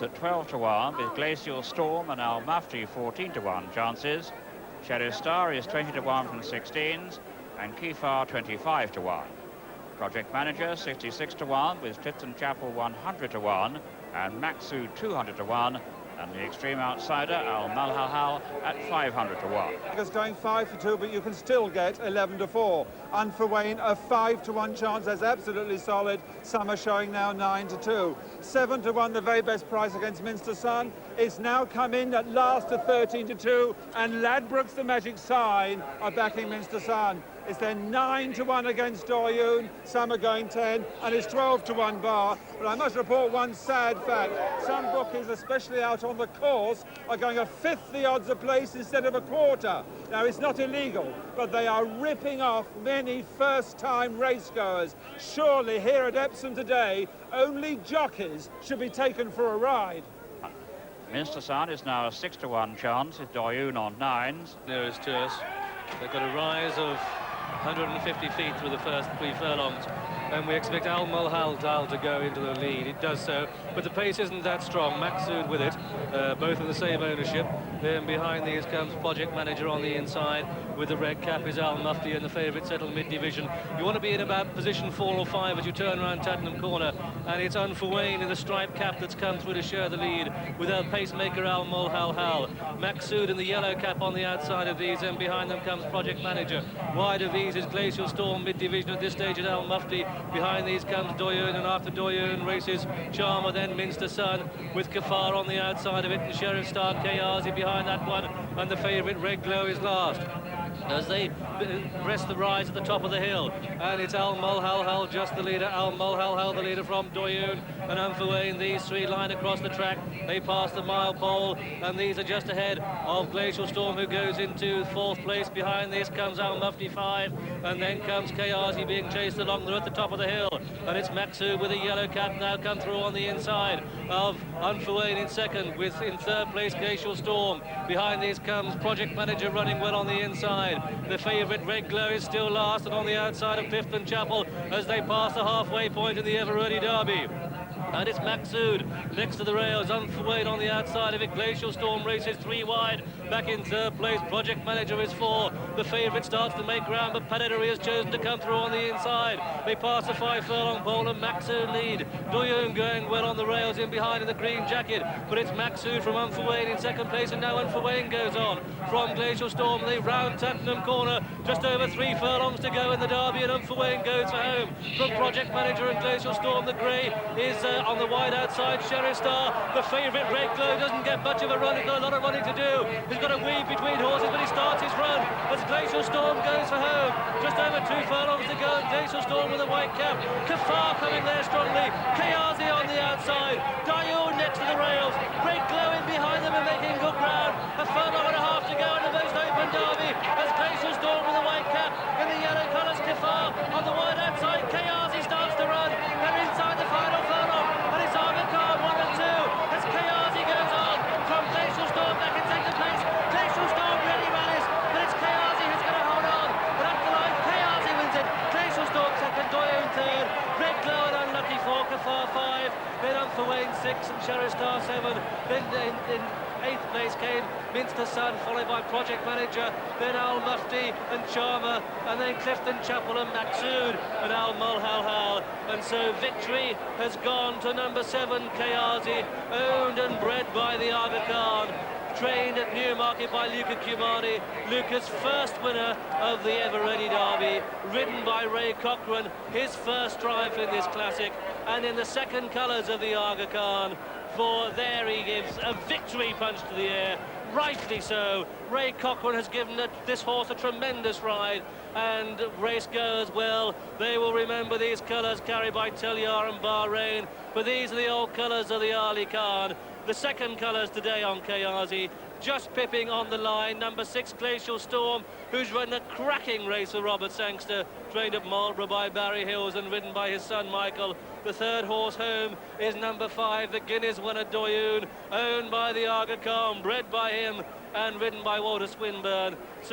both at 12 to 1, with Glacial Storm and Al Mufti 14 to 1 chances. Sheriff Star is 20 to 1 from 16s, and Kefar 25 to 1. Project Manager 66 to 1, with Clifton Chapel 100 to 1, and Maxu 200 to 1. And the extreme outsider, Al Malhalhal, at 500 to 1. It's going 5 for 2, but you can still get 11 to 4. And for Wayne, a 5 to 1 chance. That's absolutely solid. Some are showing now 9 to 2. 7 to 1, the very best price against Minster Sun. It's now come in at last to 13 to 2. And Ladbrokes, the magic sign, are backing Minster Sun. It's then 9 to 1 against Doyoun. Some are going 10, and it's 12 to 1 bar. But I must report one sad fact. Some bookies, especially out on the course, are going a fifth the odds a place instead of a quarter. Now, it's not illegal, but they are ripping off many first-time racegoers. Surely, here at Epsom today, only jockeys should be taken for a ride. Minster Sun is now a 6 to 1 chance, with Doyoun on 9s. Nearest to us. They've got a rise of 150 feet through the first 3 furlongs, and we expect Al Malhalhal to go into the lead. It does so, but the pace isn't that strong. Maxud with it, both in the same ownership. Then behind these comes Project Manager on the inside. With the red cap is Al Mufti and the favourite settled mid-division. You want to be in about position 4 or 5 as you turn around Tottenham Corner, and it's Unforwayne in the striped cap that's come through to share the lead with our pacemaker Al Malhalhal. Maxud in the yellow cap on the outside of these, and behind them comes Project Manager. Wide of these is Glacial Storm mid-division at this stage at Al Mufti. Behind these comes Doyoun, and after Doyoun races Charmer, then Minster Sun, with Kefar on the outside of it, and Sheriff Star Kahyasi behind that one, and the favourite Red Glow is last as they rest the rise at the top of the hill. And it's Al Malhalhal just the leader. Al Malhalhal the leader from Doyoun and Unforwayne. These three line across the track. They pass the mile pole, and these are just ahead of Glacial Storm, who goes into 4th place. Behind this comes Al Mufti 5, and then comes Kahyasi being chased along. They're at the top of the hill, and it's Maxu with a yellow cap now come through on the inside of Unforwayne in 2nd, with in 3rd place Glacial Storm. Behind these comes Project Manager running well on the inside. The favourite Red Glow is still last, and on the outside of Clifton Chapel as they pass the halfway point in the Eveready Derby. And it's Maxud next to the rails, Unforwayne on the outside of it. Glacial Storm races 3 wide, back in 3rd place. Project Manager is 4. The favourite starts to make ground, but Pedatory has chosen to come through on the inside. They pass the 5 furlong pole, and Maxud lead. Doyoun going well on the rails in behind in the green jacket, but it's Maxud from Unforwayne in 2nd place, and now Unforwayne goes on from Glacial Storm. They round Tottenham Corner, just over 3 furlongs to go in the Derby, and Unforwayne goes for home from Project Manager and Glacial Storm. The grey is on the wide outside. Sheriff Star, the favourite Red Glow, doesn't get much of a run. He's got a lot of running to do. He's got a weave between horses, but he starts his run as Glacial Storm goes for home. Just over 2 furlongs to go, and Glacial Storm with a white cap. Kefar coming there strongly. Kahyasi on the outside. Doyoun next to the rails. Red Glow in behind them and making good ground. A furlong and a half to go in the most open Derby as Glacial Storm with a white cap in the yellow colours. Kefar on the wide outside. Kahyasi starts to run. They're inside the final furlong, and it's Aga Khan 1 and 2 as Kahyasi goes on from Glacial Storm back in 2nd place. Glacial Storm really rallies, but it's Kahyasi who's going to hold on. But up the line, Kahyasi wins it. Glacial Storm 2nd, Doyoun 3rd, Red Glow and Unlucky 4, Kefar 5, then Unforwayne 6 and Sheriff Star 7. Then in 8th place came Minster Sun, followed by Project Manager, then Al Mufti and Charmer, and then Clifton Chapel and Maxud and Al Malhalhal. And so victory has gone to number 7, Kahyasi, owned and bred by the Aga Khan, trained at Newmarket by Luca Cumani. Luca's first winner of the Eveready Derby, ridden by Ray Cochrane, his first triumph in this classic, and in the 2nd colours of the Aga Khan. For there he gives a victory punch to the air, rightly so. Ray Cochrane has given this horse a tremendous ride, and race goers, well, they will remember these colours carried by Telyar and Bahrain, but these are the old colours of the Ali Khan. The 2nd colours today on Kahyasi, just pipping on the line, number 6 Glacial Storm, who's run a cracking race for Robert Sangster, trained at Marlborough by Barry Hills and ridden by his son Michael. The 3rd horse home is number 5, the Guinness winner Doyoun, owned by the Aga Khan, bred by him and ridden by Walter Swinburne.